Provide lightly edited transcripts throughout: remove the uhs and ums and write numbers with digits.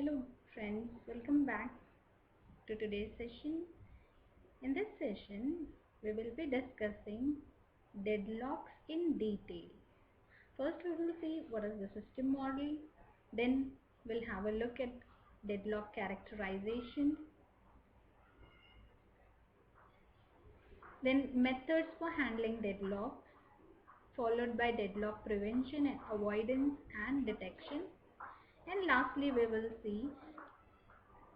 Hello friends, welcome back to today's session. In this session, we will be discussing deadlocks in detail. First we will see what is the system model, then we'll have a look at deadlock characterization, then methods for handling deadlocks, followed by deadlock prevention and avoidance and detection, and lastly we will see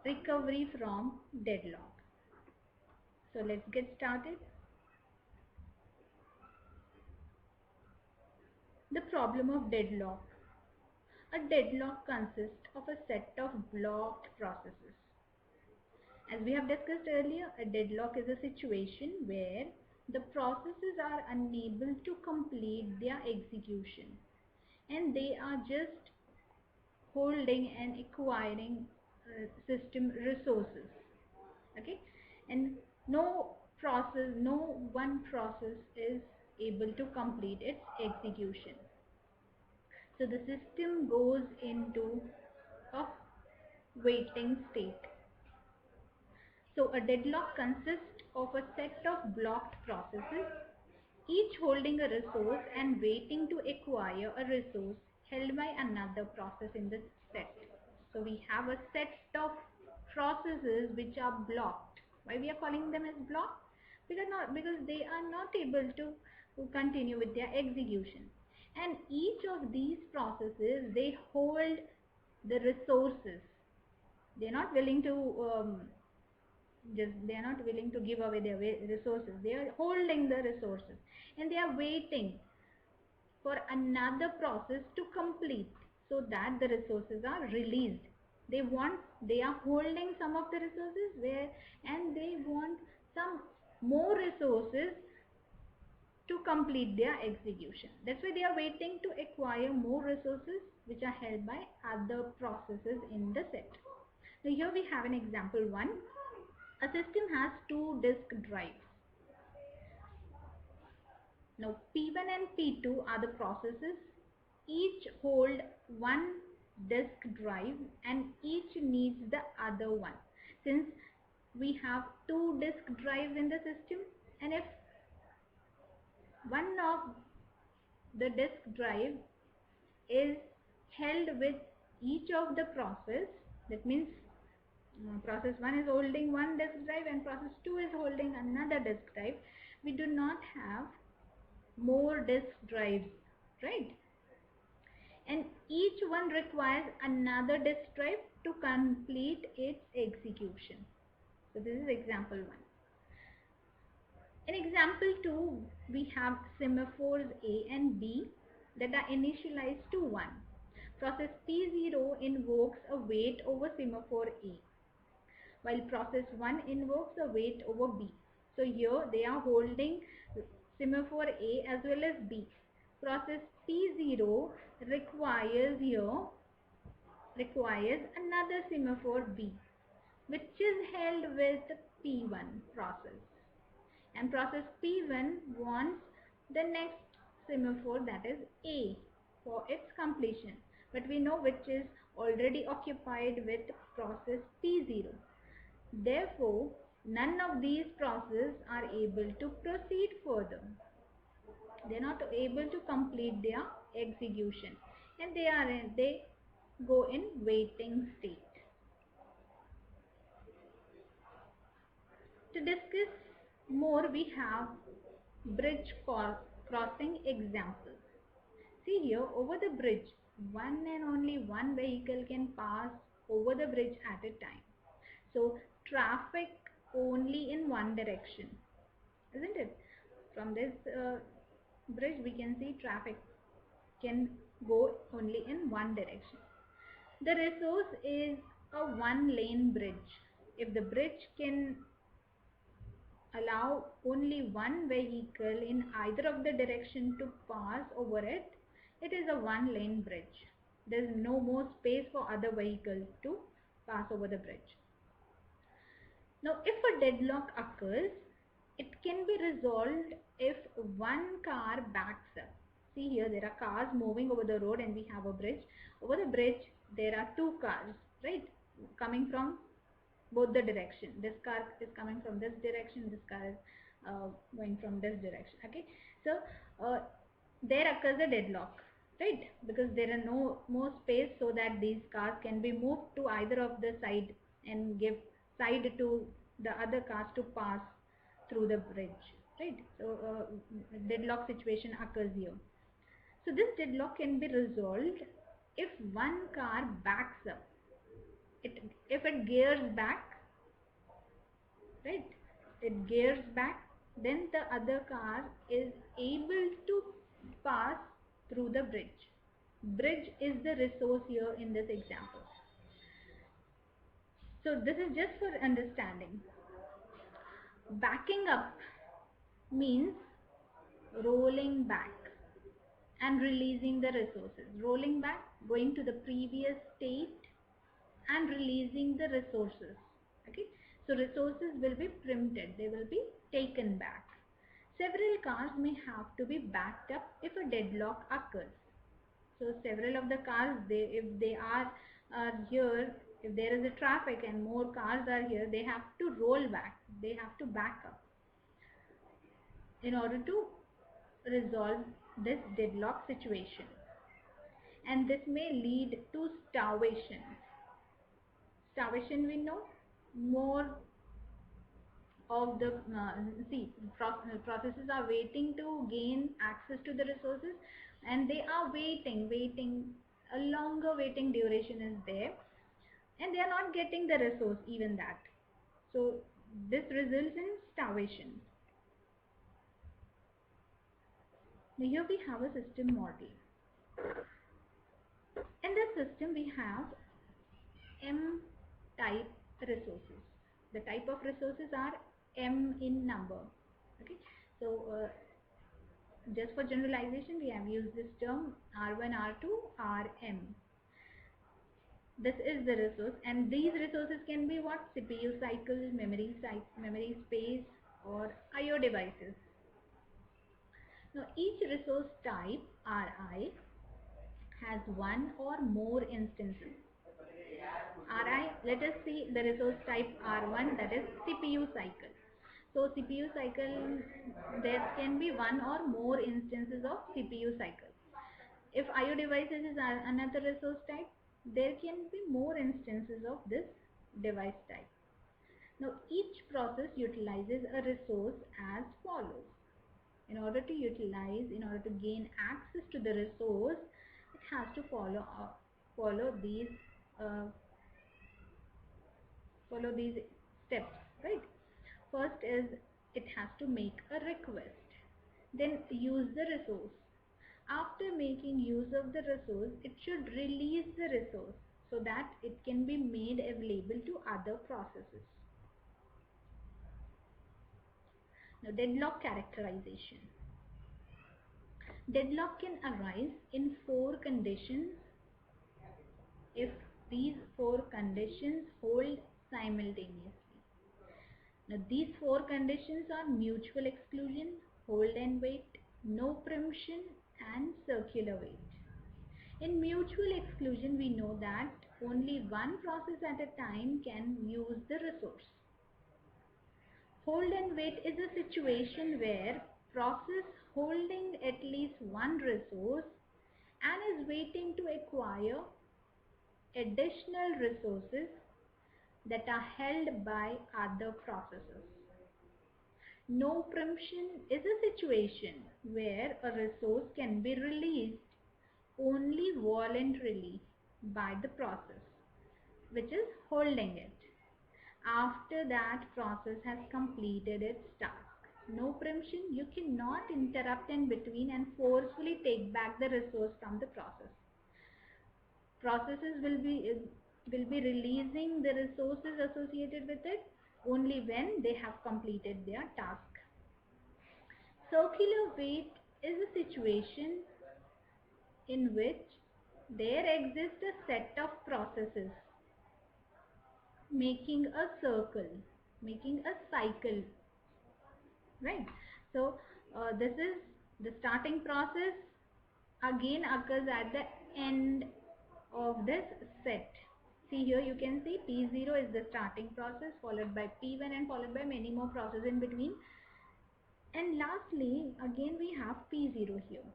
recovery from deadlock. So let's get started. The problem of deadlock. A deadlock consists of a set of blocked processes. As we have discussed earlier, a deadlock is a situation where the processes are unable to complete their execution and they are just holding and acquiring system resources. Okay, and no one process is able to complete its execution. So the system goes into a waiting state. So a deadlock consists of a set of blocked processes, each holding a resource and waiting to acquire a resource held by another process in the set. So we have a set of processes which are blocked. Why we are calling them as blocked? Because they are not able to continue with their execution. And each of these processes, they hold the resources. They're not willing to they are not willing to give away their resources. They are holding the resources and they are waiting for another process to complete so that the resources are released. They are holding some of the resources and they want some more resources to complete their execution. That's why they are waiting to acquire more resources which are held by other processes in the set. Now here we have an example 1. A system has 2 disk drives. Now P1 and P2 are the processes. Each hold one disk drive and each needs the other one. Since we have 2 disk drives in the system, and if one of the disk drive is held with each of the process, that means process 1 is holding one disk drive and process 2 is holding another disk drive, we do not have more disk drives, right? And each one requires another disk drive to complete its execution. So this is example 1. In example 2, we have semaphores A and B that are initialized to 1. Process P0 invokes a wait over semaphore A, while process 1 invokes a wait over B. So here they are holding semaphore A as well as B. Process P0 requires another semaphore B, which is held with P1 process. And process P1 wants the next semaphore, that is A, for its completion. But we know which is already occupied with process P0. Therefore, none of these processes are able to proceed further. They are not able to complete their execution and they go in waiting state. To discuss more, we have bridge crossing example. See here, over the bridge, one and only one vehicle can pass over the bridge at a time. So traffic only in one direction, isn't it? From this bridge we can see traffic can go only in one direction. The resource is a one lane bridge. If the bridge can allow only one vehicle in either of the direction to pass over it, it is a one lane bridge. There is no more space for other vehicles to pass over the bridge. Now if a deadlock occurs, it can be resolved if one car backs up. See here, there are cars moving over the road and we have a bridge. Over the bridge there are 2 cars. right? Coming from both the direction. This car is coming from this direction, this car is going from this direction. Okay, so uh, there occurs a deadlock, right? Because there are no more space so that these cars can be moved to either of the side and give side to the other cars to pass through the bridge, right? So deadlock situation occurs here. So this deadlock can be resolved if one car backs up. If it gears back, right? It gears back, then the other car is able to pass through the bridge. Bridge is the resource here in this example. So this is just for understanding. Backing up means rolling back and releasing the resources. Rolling back, going to the previous state and releasing the resources. Okay, so resources will be preempted, they will be taken back. Several cars may have to be backed up if a deadlock occurs. So several of the cars, if they are here, if there is a traffic and more cars are here, they have to roll back, they have to back up in order to resolve this deadlock situation, and this may lead to starvation. Starvation, we know, more of the processes are waiting to gain access to the resources, and they are waiting, a longer waiting duration is there, and they are not getting the resource even that. So this results in starvation. Now here we have a system model. In this system we have M type resources. The type of resources are M in number. Okay, so just for generalization we have used this term R1, R2, Rm. This is the resource, and these resources can be what? CPU cycle, memory space, or IO devices. Now each resource type Ri has one or more instances. Ri, let us see the resource type R1, that is CPU cycle. So CPU cycle, there can be one or more instances of CPU cycle. If IO devices is another resource type, there can be more instances of this device type. Now each process utilizes a resource as follows. In order to utilize, in order to gain access to the resource, it has to follow these uh, follow these steps, right? First is it has to make a request, then use the resource. After making use of the resource, it should release the resource so that it can be made available to other processes. Now deadlock characterization. Deadlock can arise in four conditions if these four conditions hold simultaneously. Now these four conditions are mutual exclusion, hold and wait, no preemption, and circular wait. In mutual exclusion, we know that only one process at a time can use the resource. Hold and wait is a situation where process holding at least one resource and is waiting to acquire additional resources that are held by other processes. No preemption is a situation where a resource can be released only voluntarily by the process which is holding it after that process has completed its task. No preemption, you cannot interrupt in between and forcefully take back the resource from the process. Processes will be releasing the resources associated with it only when they have completed their task. Circular wait is a situation in which there exists a set of processes making a circle, making a cycle, right? So this is the starting process again occurs at the end of this set. See here, you can see P0 is the starting process, followed by P1 and followed by many more processes in between. And lastly, again we have P0 here.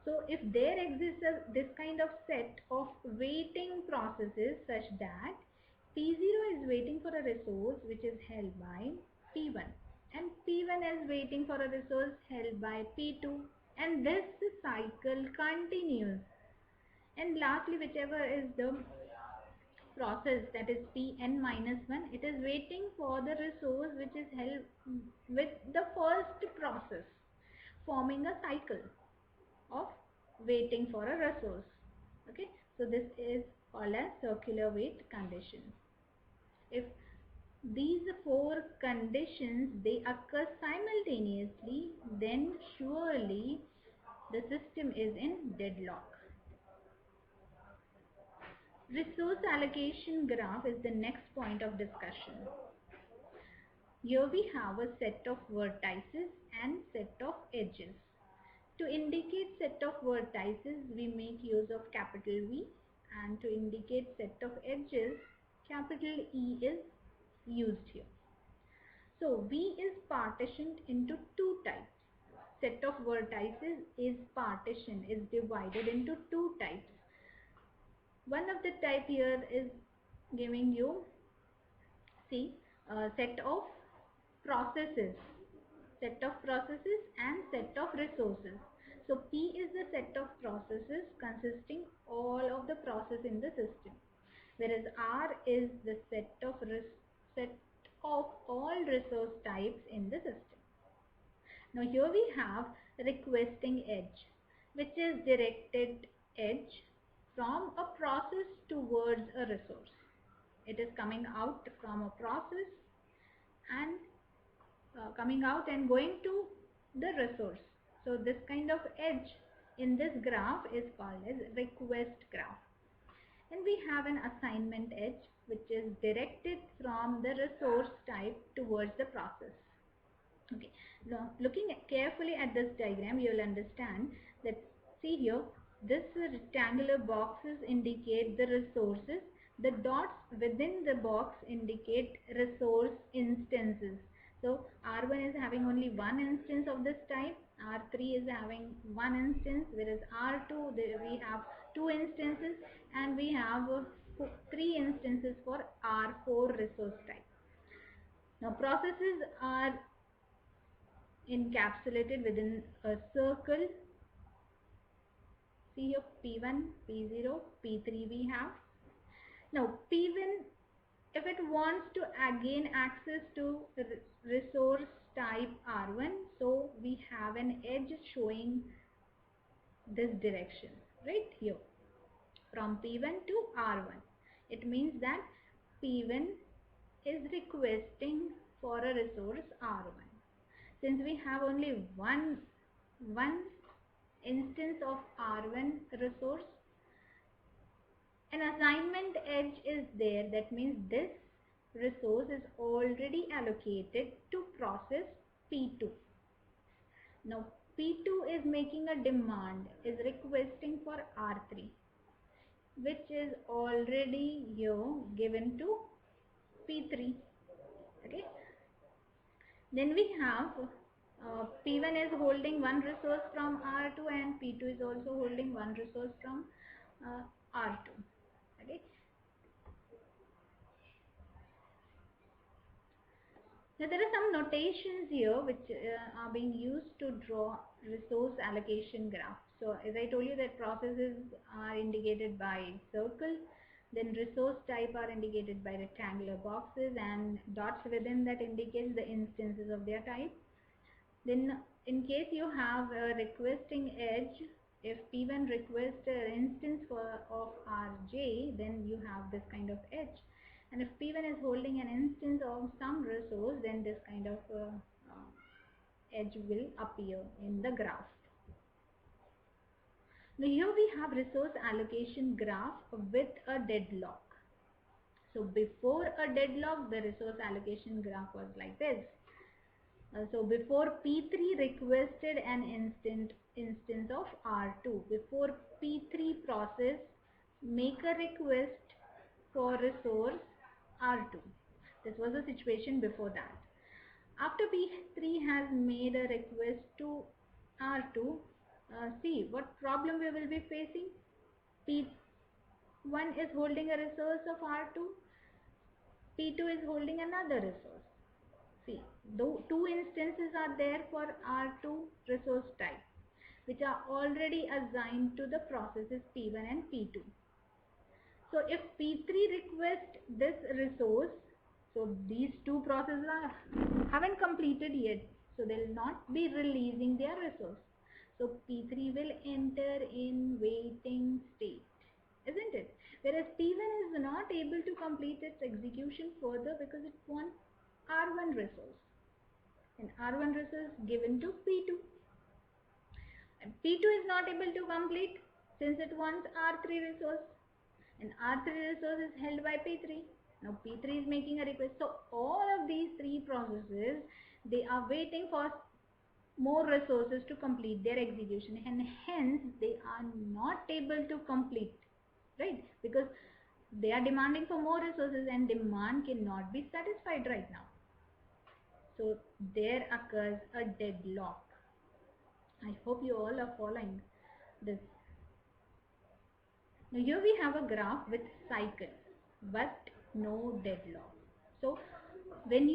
So if there exists this kind of set of waiting processes such that P0 is waiting for a resource which is held by P1, and P1 is waiting for a resource held by P2, and this cycle continues. And lastly, whichever is the process, that is Pn minus 1, it is waiting for the resource which is held with the first process, forming a cycle of waiting for a resource. Okay, so this is called as circular wait condition. If these four conditions they occur simultaneously, then surely the system is in deadlock. Resource allocation graph is the next point of discussion. Here we have a set of vertices and set of edges. To indicate set of vertices, we make use of capital V, and to indicate set of edges, capital E is used here. So V is partitioned into two types. Set of vertices is partitioned, is divided into two types. One of the type here is giving you, see, set of processes, and set of resources. So P is the set of processes consisting all of the process in the system, whereas R is the set of all resource types in the system. Now here we have requesting edge, which is directed edge from a process towards a resource. It is coming out from a process and coming out and going to the resource. So this kind of edge in this graph is called as request graph. And we have an assignment edge which is directed from the resource type towards the process. Okay, now looking carefully at this diagram, you will understand that, see here, this rectangular boxes indicate the resources. The dots within the box indicate resource instances. So R1 is having only one instance of this type, R3 is having one instance, whereas R2 we have two instances, and we have three instances for R4 resource type. Now processes are encapsulated within a circle. See here, P1, P0, P3 we have. Now P1, if it wants to gain access to resource type R1, so we have an edge showing this direction right here from P1 to R1. It means that P1 is requesting for a resource R1. Since we have only one instance of R1 resource, an assignment edge is there. That means this resource is already allocated to process P2. Now P2 is making a demand, is requesting for R3, which is already here given to P3. Okay. Then we have P1 is holding one resource from R2, and P2 is also holding one resource from R2. Okay. Now there are some notations here which are being used to draw resource allocation graph. So as I told you that processes are indicated by circle, then resource type are indicated by rectangular boxes, and dots within that indicates the instances of their type. Then in case you have a requesting edge, if P1 requests an instance of Rj, then you have this kind of edge. And if P1 is holding an instance of some resource, then this kind of edge will appear in the graph. Now here we have resource allocation graph with a deadlock. So before a deadlock, the resource allocation graph was like this. So before P3 requested an instance of R2, before P3 process make a request for resource R2. This was the situation before that. After P3 has made a request to R2, see what problem we will be facing. P1 is holding a resource of R2, P2 is holding another resource. See, though two instances are there for R2 resource type, which are already assigned to the processes P1 and P2. So if P3 requests this resource, so these two processes haven't completed yet, so they'll not be releasing their resource. So P3 will enter in waiting state, isn't it? Whereas P1 is not able to complete its execution further because it wants R1 resource, and R1 resource given to P2. And P2 is not able to complete since it wants R3 resource, and R3 resource is held by P3. Now P3 is making a request. So all of these three processes, they are waiting for more resources to complete their execution, and hence they are not able to complete, right? Because they are demanding for more resources and demand cannot be satisfied right now. So there occurs a deadlock. I hope you all are following this. Now here we have a graph with cycle but no deadlock. So when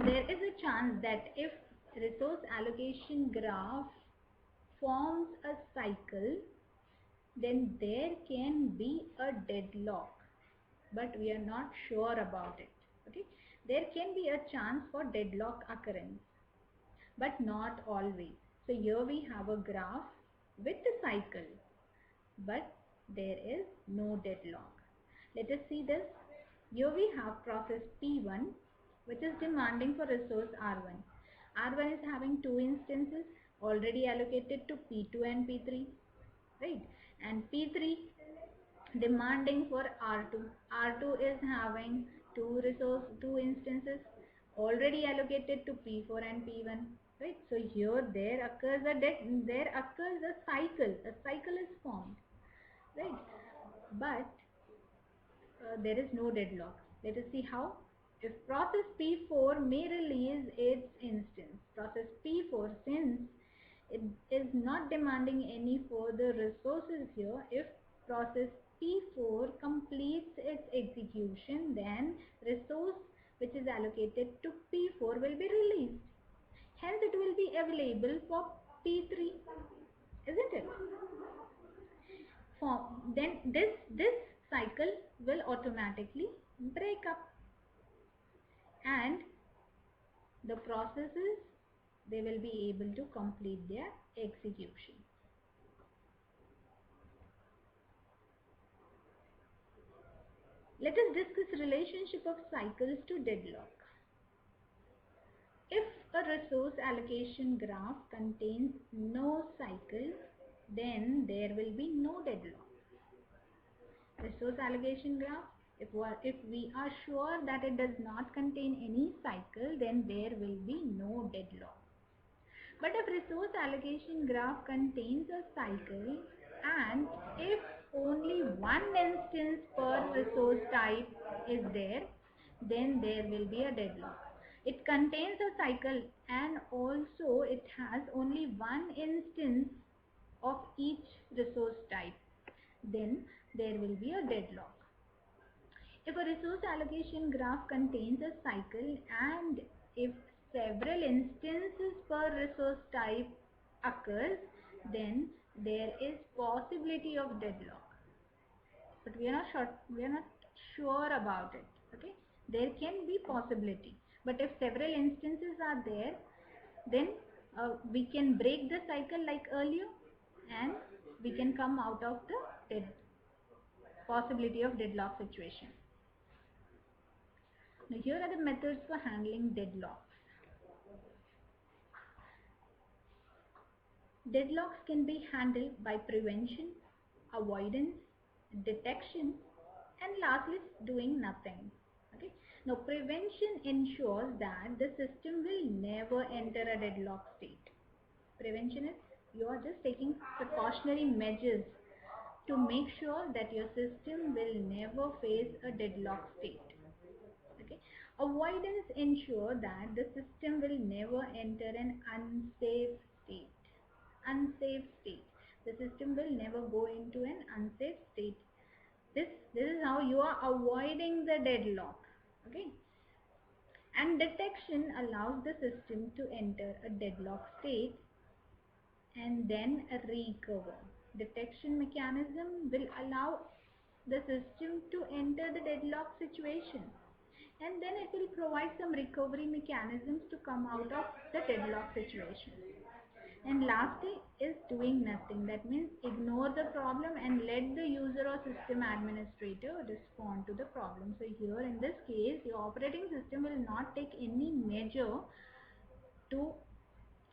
there is a chance that if resource allocation graph forms a cycle, then there can be a deadlock, but we are not sure about it. Okay, there can be a chance for deadlock occurrence, but not always. So here we have a graph with the cycle, but there is no deadlock. Let us see this. Here we have process P1, which is demanding for resource R1. R1 is having two instances already allocated to P2 and P3, right? And P3 demanding for R2. R2 is having two instances already allocated to P4 and P1, right? So here there occurs a cycle. A cycle is formed, right? But there is no deadlock. Let us see how. If process P4 may release its instance, process P4, since it is not demanding any further resources here, if process P4 completes its execution, then resource which is allocated to P4 will be released. Hence it will be available for P3, isn't it? Then this cycle will automatically break up, and the processes, they will be able to complete their execution. Let us discuss relationship of cycles to deadlock. If a resource allocation graph contains no cycle, then there will be no deadlock. Resource allocation graph, if we are sure that it does not contain any cycle, then there will be no deadlock. But if resource allocation graph contains a cycle, and if only one instance per resource type is there, then there will be a deadlock. It contains a cycle and also it has only one instance of each resource type, then there will be a deadlock. If a resource allocation graph contains a cycle and if several instances per resource type occurs, then there is possibility of deadlock. But we are not sure about it. Okay, there can be possibility, but if several instances are there, then we can break the cycle like earlier, and we can come out of the possibility of deadlock situation. Now here are the methods for handling deadlocks. Deadlocks can be handled by prevention, avoidance, detection, and lastly doing nothing. Okay. Now prevention ensures that the system will never enter a deadlock state. Prevention is you are just taking precautionary measures to make sure that your system will never face a deadlock state. Okay. Avoidance ensure that the system will never enter an unsafe state. Unsafe state. The system will never go into an unsafe state. This is how you are avoiding the deadlock. Okay. And detection allows the system to enter a deadlock state and then recover. Detection mechanism will allow the system to enter the deadlock situation, and then it will provide some recovery mechanisms to come out of the deadlock situation. And lastly is doing nothing. That means ignore the problem and let the user or system administrator respond to the problem. So here in this case, your operating system will not take any measure to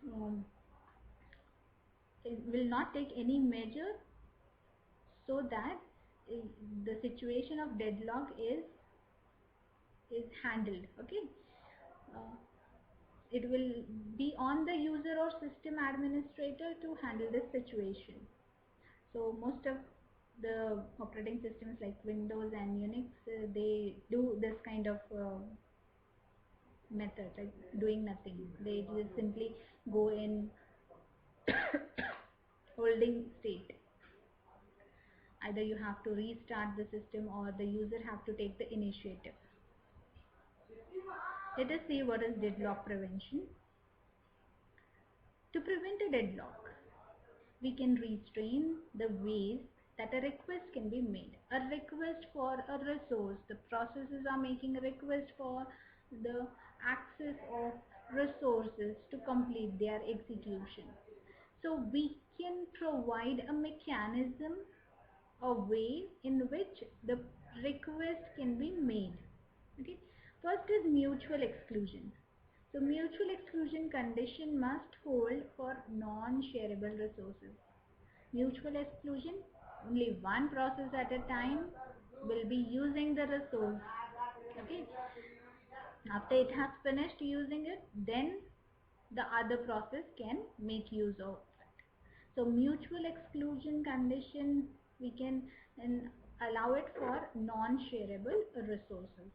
um, it will not take any measure so that the situation of deadlock is handled. Okay. uh, it will be on the user or system administrator to handle this situation. So most of the operating systems like Windows and Unix, they do this kind of method, like doing nothing. They just simply go in holding state. Either you have to restart the system or the user have to take the initiative. Let us see what is deadlock prevention. To prevent a deadlock, we can restrain the ways that a request can be made. A request for a resource, the processes are making a request for the access of resources to complete their execution. So we can provide a mechanism, a way in which the request can be made. Okay. First is mutual exclusion. So mutual exclusion condition must hold for non-shareable resources. Mutual exclusion, only one process at a time will be using the resource. Okay. After it has finished using it, then the other process can make use of it. So mutual exclusion condition, we can allow it for non-shareable resources.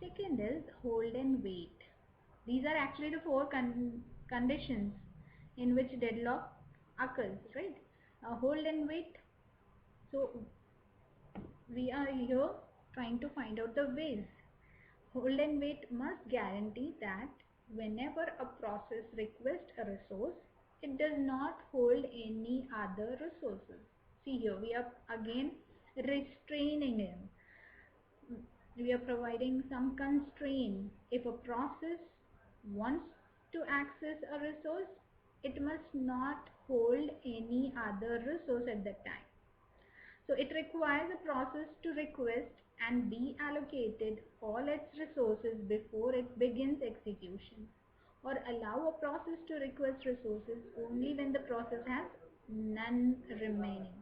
Second is hold and wait. These are actually the four conditions in which deadlock occurs, right? Hold and wait. So we are here trying to find out the ways. Hold and wait must guarantee that whenever a process requests a resource, it does not hold any other resources. See here, we are again restraining him. We are providing some constraint. If a process wants to access a resource, it must not hold any other resource at that time. So it requires a process to request and be allocated all its resources before it begins execution, or allow a process to request resources only when the process has none remaining.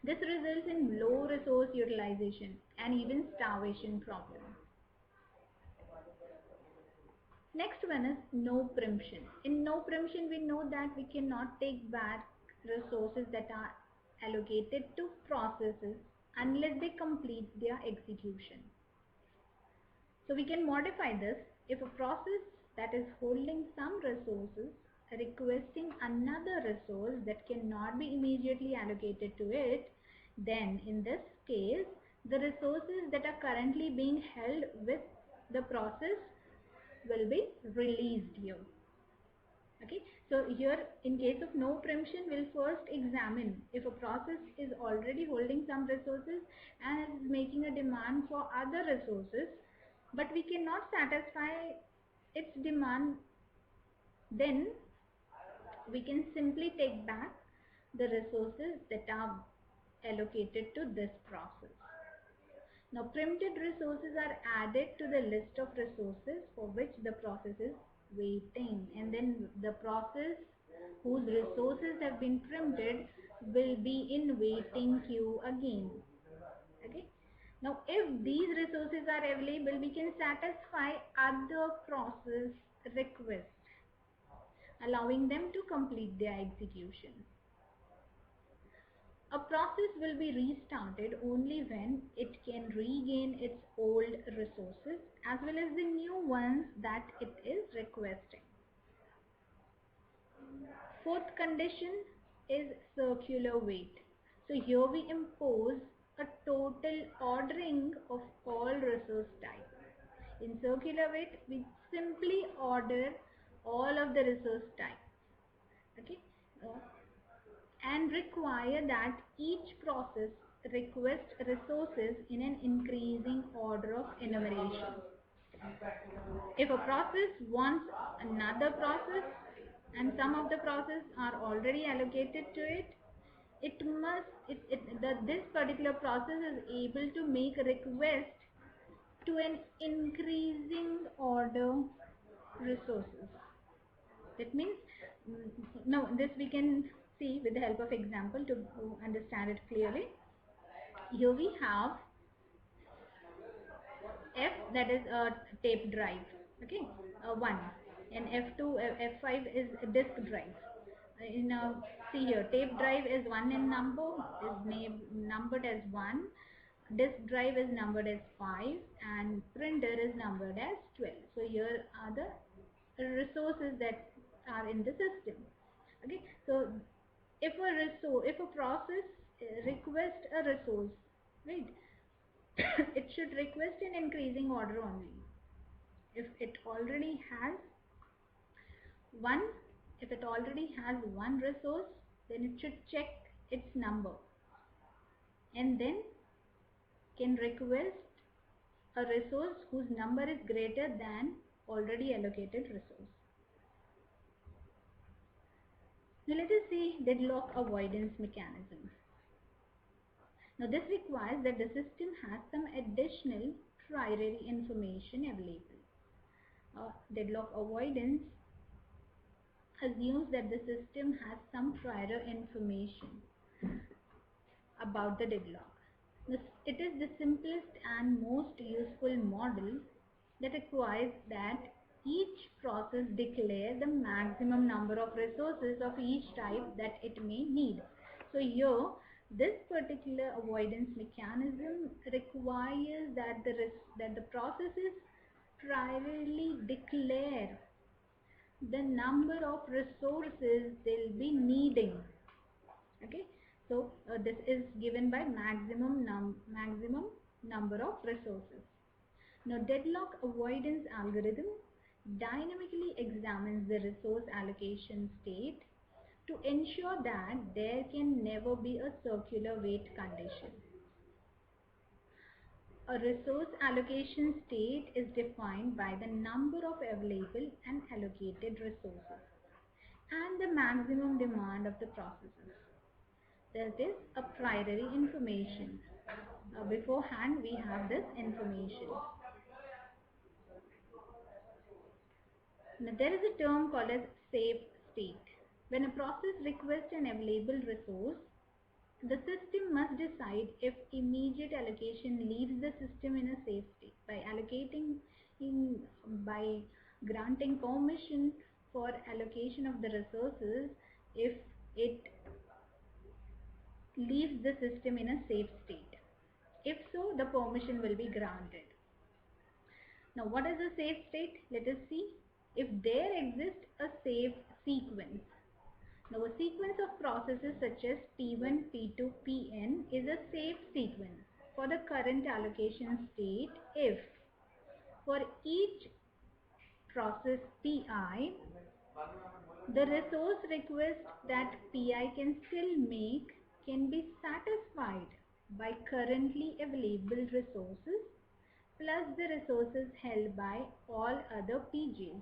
This results in low resource utilization and even starvation problem. Next one is no preemption. In no preemption, we know that we cannot take back resources that are allocated to processes unless they complete their execution. So we can modify this. If a process that is holding some resources requesting another resource that cannot be immediately allocated to it, then in this case the resources that are currently being held with the process will be released here. Okay, so here in case of no preemption, we'll first examine if a process is already holding some resources and is making a demand for other resources, but we cannot satisfy its demand, then we can simply take back the resources that are allocated to this process. Now preempted resources are added to the list of resources for which the process is waiting, and then the process whose resources have been preempted will be in waiting queue again. Okay. Now if these resources are available, we can satisfy other process requests, allowing them to complete their execution. A process will be restarted only when it can regain its old resources as well as the new ones that it is requesting. Fourth condition is circular wait. So here we impose a total ordering of all resource types. In circular wait, we simply order all of the resource types. Okay, uh, and require that each process request resources in an increasing order of enumeration. If a process wants another process and some of the process are already allocated to it, this particular process is able to make a request to an increasing order resources. That means, no, this we can see with the help of example to understand it clearly. Here we have F, that is a tape drive, okay, 1, and F2, F5 is a disk drive. In See here, tape drive is 1 in number, is numbered as 1, disk drive is numbered as 5, and printer is numbered as 12. So here are the resources that are in the system. Okay, so if a process requests a resource, right, it should request in increasing order only. If it already has one, if it already has one resource, then it should check its number and then can request a resource whose number is greater than already allocated resource. Now let us see deadlock avoidance mechanism. Now this requires that the system has some additional priority information available. Deadlock avoidance assumes that the system has some prior information about the deadlock. It is the simplest and most useful model that requires that each process declare the maximum number of resources of each type that it may need. So here, this particular avoidance mechanism requires that the processes primarily declare the number of resources they'll be needing. Okay, so this is given by maximum number of resources. Now deadlock avoidance algorithm dynamically examines the resource allocation state to ensure that there can never be a circular wait condition. A resource allocation state is defined by the number of available and allocated resources and the maximum demand of the processes. That is a priority information. Beforehand we have this information. Now there is a term called as safe state. When a process requests an available resource, the system must decide if immediate allocation leaves the system in a safe state by granting permission for allocation of the resources if it leaves the system in a safe state. If so, the permission will be granted. Now, what is a safe state? Let us see. If there exists a safe sequence. Now, a sequence of processes such as P1, P2, Pn is a safe sequence for the current allocation state if for each process Pi, the resource request that Pi can still make can be satisfied by currently available resources plus the resources held by all other PJs.